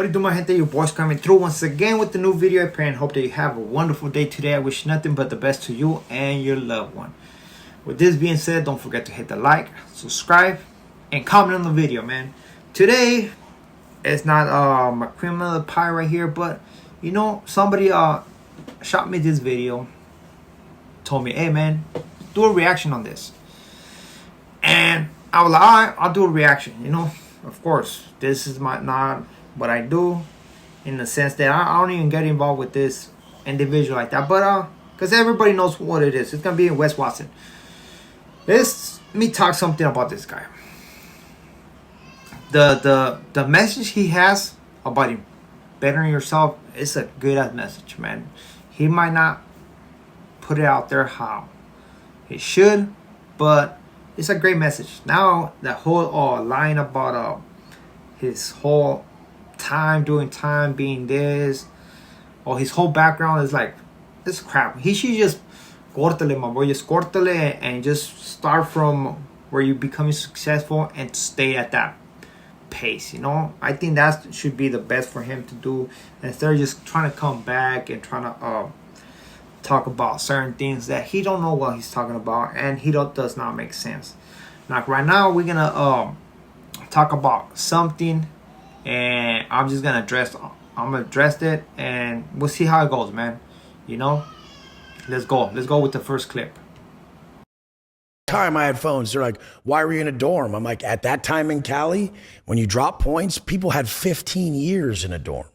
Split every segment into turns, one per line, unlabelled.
it do, my gente? Your boys coming through once again with the new video. I pray and hope that you have a wonderful day today. I wish nothing but the best to you and your loved one. With this being said, don't forget to hit the like, subscribe, and comment on the video, man. Today, it's not my cream of the pie right here, but you know, somebody shot me this video, told me, hey man, do a reaction on this. And I was like, alright, I'll do a reaction, you know. Of course, this is not what I do, in the sense that I don't even get involved with this individual like that. But because everybody knows what it is. It's gonna be Wes Watson. Let me talk something about this guy. The message he has about him bettering yourself is a good ass message, man. He might not put it out there how he should, but it's a great message. Now that whole line about his whole doing time being this, or his whole background is like, this crap. He should just córtale, my boy, just córtale and just start from where you becoming successful and stay at that pace, you know. I think that should be the best for him to do, instead of just trying to come back and trying to talk about certain things that he don't know what he's talking about, and does not make sense. Like right now, we're gonna talk about something, and I'm gonna address it, and we'll see how it goes, man. You know, let's go with the first clip.
Time I had phones, they're like, why were you in a dorm? I'm like, at that time in Cali, when you drop points, people had 15 years in a dorm.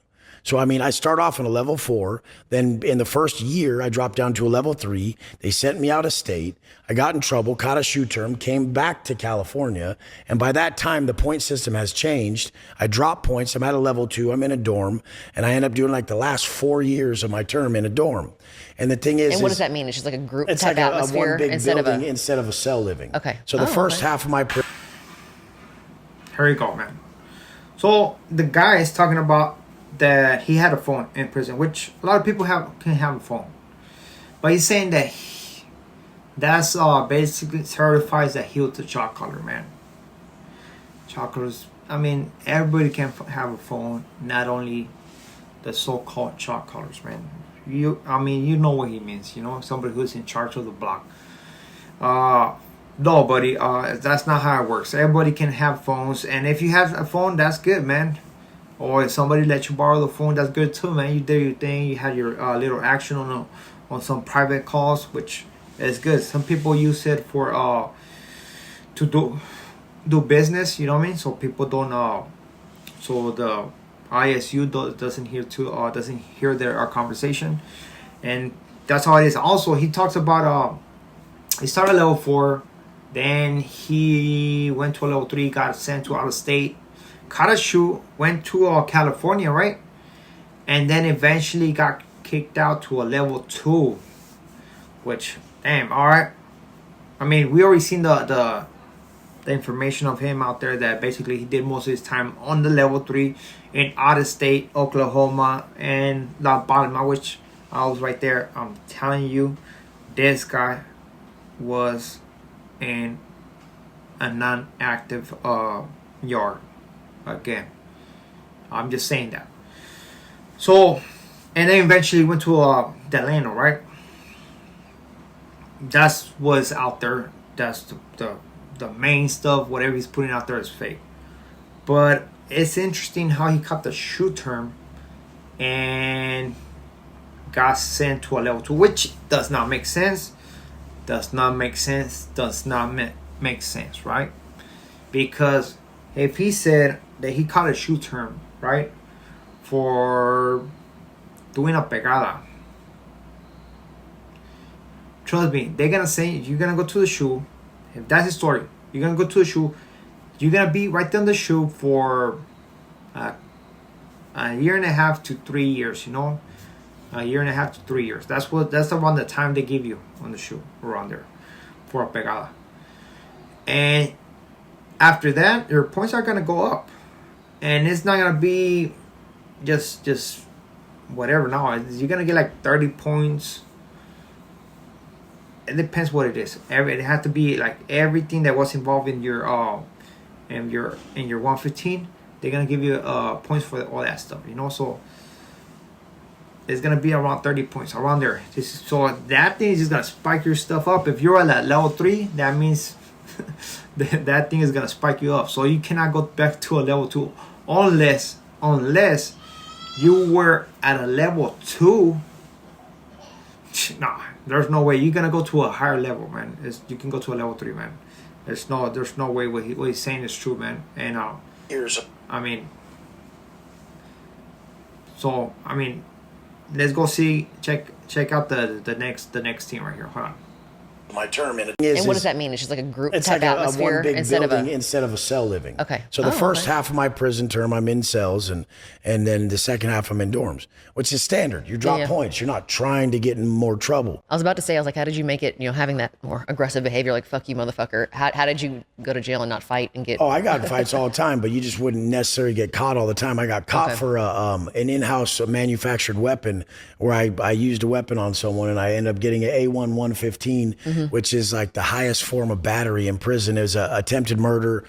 So, I mean, I start off in a level 4. Then in the first year, I dropped down to a level 3. They sent me out of state. I got in trouble, caught a shoe term, came back to California. And by that time, the point system has changed. I dropped points. I'm at a level 2. I'm in a dorm. And I end up doing like the last 4 years of my term in a dorm. And the thing is...
And what does that mean? It's just like a group
type
like atmosphere?
One big
instead
building instead of a cell living.
Okay.
So the first half of my...
Here you go, man. So the guy is talking about that he had a phone in prison, which a lot of people can have a phone, but he's saying that that's basically certifies that he was a shot caller, man. Shot callers, I mean, everybody can have a phone, not only the so-called shot callers, man. You know what he means, you know, somebody who's in charge of the block. No, buddy, that's not how it works. Everybody can have phones, and if you have a phone, that's good, man. Or if somebody let you borrow the phone, that's good too, man. You did your thing. You had your little action on some private calls, which is good. Some people use it for to do business. You know what I mean? So people don't so the ISU doesn't hear their conversation, and that's how it is. Also, he talks about he started at level 4, then he went to a level 3, got sent to out of state. Caught a shoe, went to California, right? And then eventually got kicked out to a level 2. Which, damn, alright. I mean, we already seen the information of him out there, that basically he did most of his time on the level 3 in out of state, Oklahoma and La Palma, which I was right there. I'm telling you, this guy was in a non-active yard. Again, I'm just saying that. So, and then eventually went to Delano, right? That's what's out there. That's the main stuff. Whatever he's putting out there is fake. But it's interesting how he caught the shoe term and got sent to a level 2, which does not make sense. Does not make sense, right? Because if he said that he caught a shoe term, right, for doing a pegada, trust me, they're gonna say you're gonna go to the shoe. If that's his story, you're gonna go to the shoe. You're gonna be right there on the shoe for a year and a half to 3 years. You know, a year and a half to 3 years. That's around the time they give you on the shoe, around there, for a pegada. And after that, your points are gonna go up, and it's not gonna be just whatever. No, you're gonna get like 30 points. It depends what it is. It has to be like everything that was involved in your 115. they're gonna give you points for all that stuff. You know, so it's gonna be around 30 points around there. So that thing is just gonna spike your stuff up. If you're at that level 3, that means that thing is gonna spike you up. So you cannot go back to a level 2 unless you were at a level 2. Nah, there's no way you're gonna go to a higher level, man. You can go to a level 3, man. There's no way what he's saying is true, man. And I mean, let's go check out the next team right here. Hold on.
My term in it.
And what does that mean? It's just like a group
it's
type
like
atmosphere
one big
instead
building
of
instead of a cell living.
Okay.
So the first half of my prison term, I'm in cells, and then the second half, I'm in dorms, which is standard. You drop points. You're not trying to get in more trouble.
I was about to say, I was like, how did you make it, having that more aggressive behavior, like, fuck you, motherfucker? How did you go to jail and not fight and get...
Oh, I got in fights all the time, but you just wouldn't necessarily get caught all the time. I got caught for an in-house manufactured weapon where I used a weapon on someone, and I ended up getting an A1-115, which is like the highest form of battery in prison. Is attempted murder,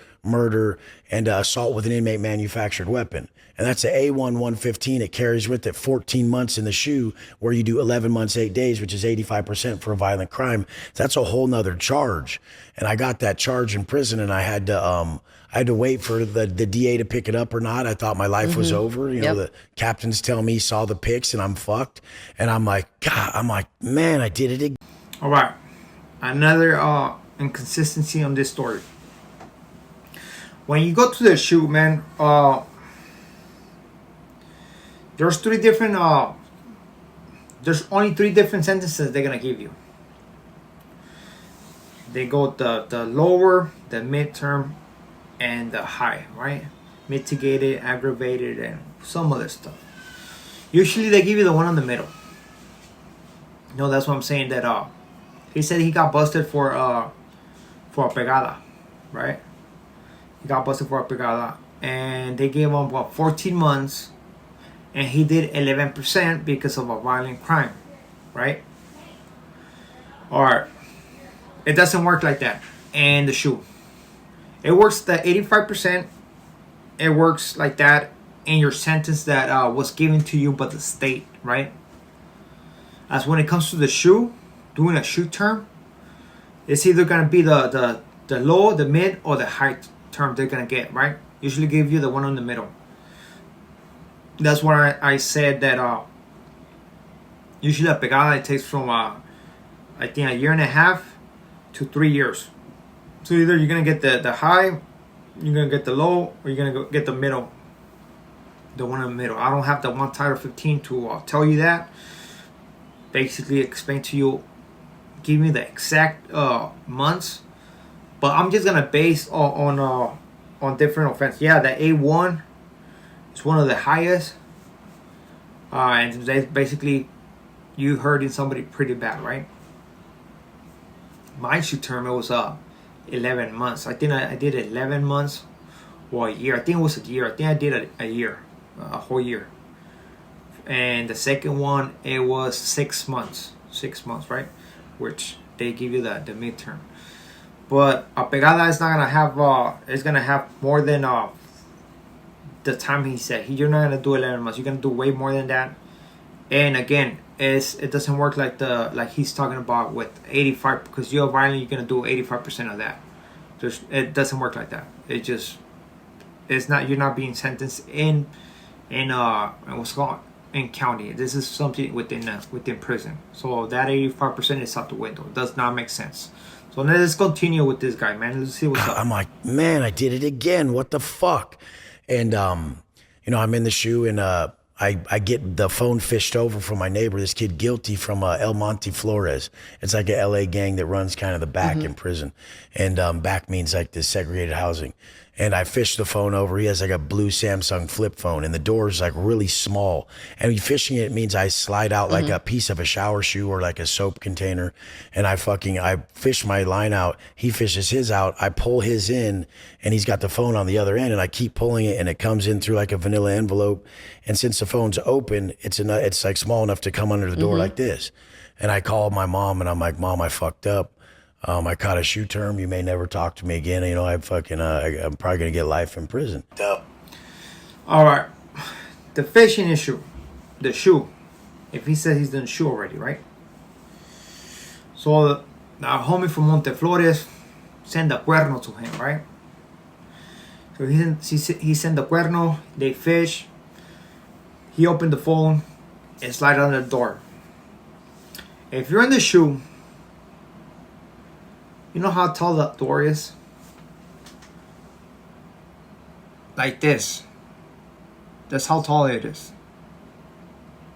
and assault with an inmate manufactured weapon. And that's an A1-115. It carries with it 14 months in the shoe, where you do 11 months, 8 days, which is 85% for a violent crime. That's a whole nother charge. And I got that charge in prison, and I had to wait for the DA to pick it up or not. I thought my life was over. You know, the captains tell me, saw the pics, and I'm fucked. And I'm like, man, I did it again.
All right. Another inconsistency on this story. When you go to the shoot, man, there's three different. There's only 3 different sentences they're gonna give you. They go the lower, the midterm, and the high, right? Mitigated, aggravated, and some other stuff. Usually they give you the one in the middle. No, that's what I'm saying. That he said he got busted for a pegada, right? He got busted for a pegada, and they gave him 14 months, and he did 11% because of a violent crime, right? Or it doesn't work like that. And the shoe, it works the 85%. It works like that in your sentence that was given to you by the state, right? As when it comes to the shoe, doing a shoe term, it's either gonna be the low, the mid, or the high term they're gonna get, right? Usually give you the one in the middle. That's why I said that usually a pegada, it takes from I think 1.5 to 3 years. So either you're gonna get the high, you're gonna get the low, or you're gonna get the middle, the one in the middle. I don't have the one Title 15 to tell you that. Basically explain to you, give me the exact months, but I'm just gonna base on different offenses. Yeah, the A1 is one of the highest, and they basically you hurting somebody pretty bad, right? My shoot term, it was 11 months. I think I did 11 months or a year. I think it was a year. I think I did a year, a whole year. And the second one, it was 6 months. 6 months, right? Which they give you the midterm. But a pegada is not gonna have it's gonna have more than the time he said. You're not gonna do 11 months. You're gonna do way more than that. And again, it doesn't work like he's talking about with 85, because you're violent. You're gonna do 85% of that. It doesn't work like that. It's not. You're not being sentenced in what's called in county. This is something within prison. So that 85% is out the window. It does not make sense. So let's continue with this guy, man. Let's see what's up.
I'm like, man, I did it again. What the fuck? And I'm in the shoe, and I get the phone fished over from my neighbor, this kid Guilty from El Monte Flores. It's like a LA gang that runs kind of the back in prison. And back means like this segregated housing. And I fished the phone over. He has like a blue Samsung flip phone, and the door is like really small. And fishing it means I slide out like a piece of a shower shoe or like a soap container. And I fish my line out. He fishes his out. I pull his in, and he's got the phone on the other end, and I keep pulling it, and it comes in through like a vanilla envelope. And since the phone's open, it's like small enough to come under the door like this. And I called my mom, and I'm like, Mom, I fucked up. I caught a shoe term. You may never talk to me again. I'm probably gonna get life in prison.
All right, the fishing issue, the shoe. If he said he's done shoe already, right? So our homie from Monteflores sent the cuerno to him, right? So he sent the cuerno. They fish. He opened the phone and slide under the door. If you're in the shoe, you know how tall the door is? Like this. That's how tall it is.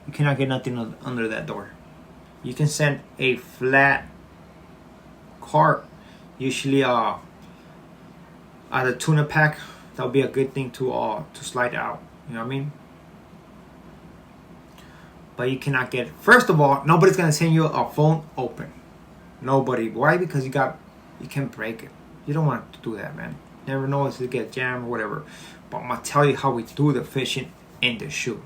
You cannot get nothing under that door. You can send a flat cart, usually at a tuna pack. That would be a good thing to slide out. You know what I mean? But you cannot get. First of all, nobody's gonna send you a phone open. Nobody. Why? Because you can break it. You don't want to do that, man. Never know if it get jammed or whatever. But I'm gonna tell you how we do the fishing in the shoe.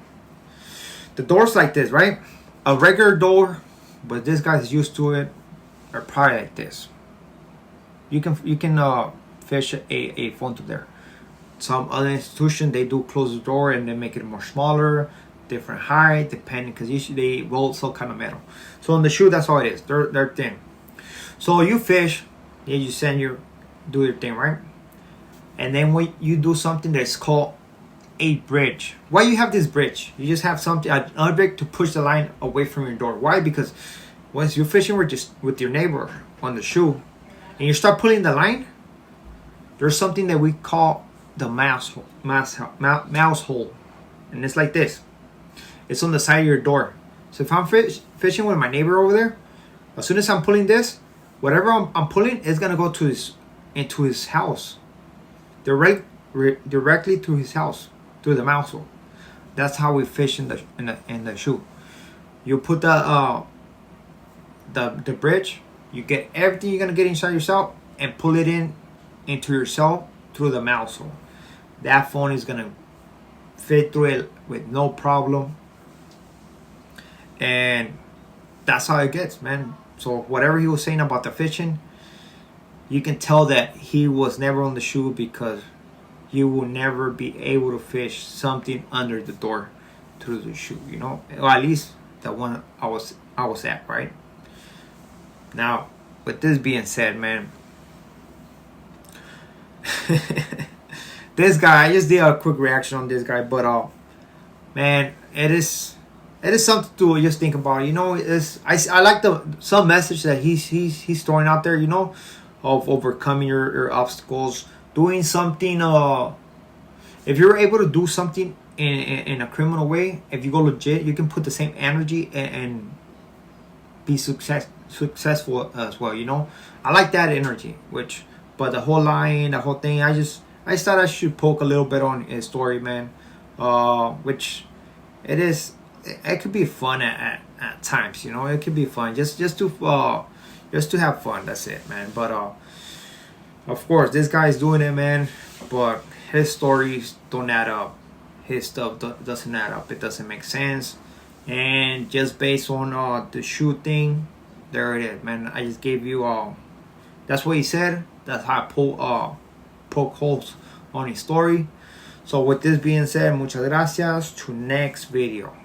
The door's like this, right? A regular door, but this guy's used to it, are probably like this. You can fish a phone through there. Some other institution, they do close the door and they make it more smaller, different height, depending, because usually they roll some kind of metal. So on the shoe, that's all it is. They're thin. So you fish, yeah, you do your thing, right? And then when you do something that's called a bridge. Why you have this bridge? You just have something, another bridge to push the line away from your door. Why? Because once you're fishing with your neighbor on the shoe, and you start pulling the line, there's something that we call the mouse hole, and it's like this. It's on the side of your door. So if I'm fishing with my neighbor over there, as soon as I'm pulling this, whatever I'm pulling is gonna go into his house, directly to his house, through the mouse hole. That's how we fish in the shoe. You put the bridge, you get everything you're gonna get inside yourself, and pull it into yourself through the mouse hole. That phone is gonna fit through it with no problem, and that's how it gets, man. So whatever he was saying about the fishing, you can tell that he was never on the shoe, because you will never be able to fish something under the door through the shoe, you know? Or at least the one I was at, right? Now, with this being said, man, this guy, I just did a quick reaction on this guy, but man, it is something to just think about. You know, I like some message that he's throwing out there, you know, of overcoming your obstacles, doing something. If you're able to do something in a criminal way, if you go legit, you can put the same energy and be successful as well. You know, I like that energy. But the whole lying, the whole thing, I thought I should poke a little bit on his story, man. Which it could be fun at times. You know, it could be fun just to have fun. That's it, man. But of course, this guy's doing it, man. But his stories don't add up. His stuff doesn't add up. It doesn't make sense. And just based on the shoe thing, there it is, man. I just gave you that's what he said. That's how I poke holes on his story. So with this being said, muchas gracias. To next video.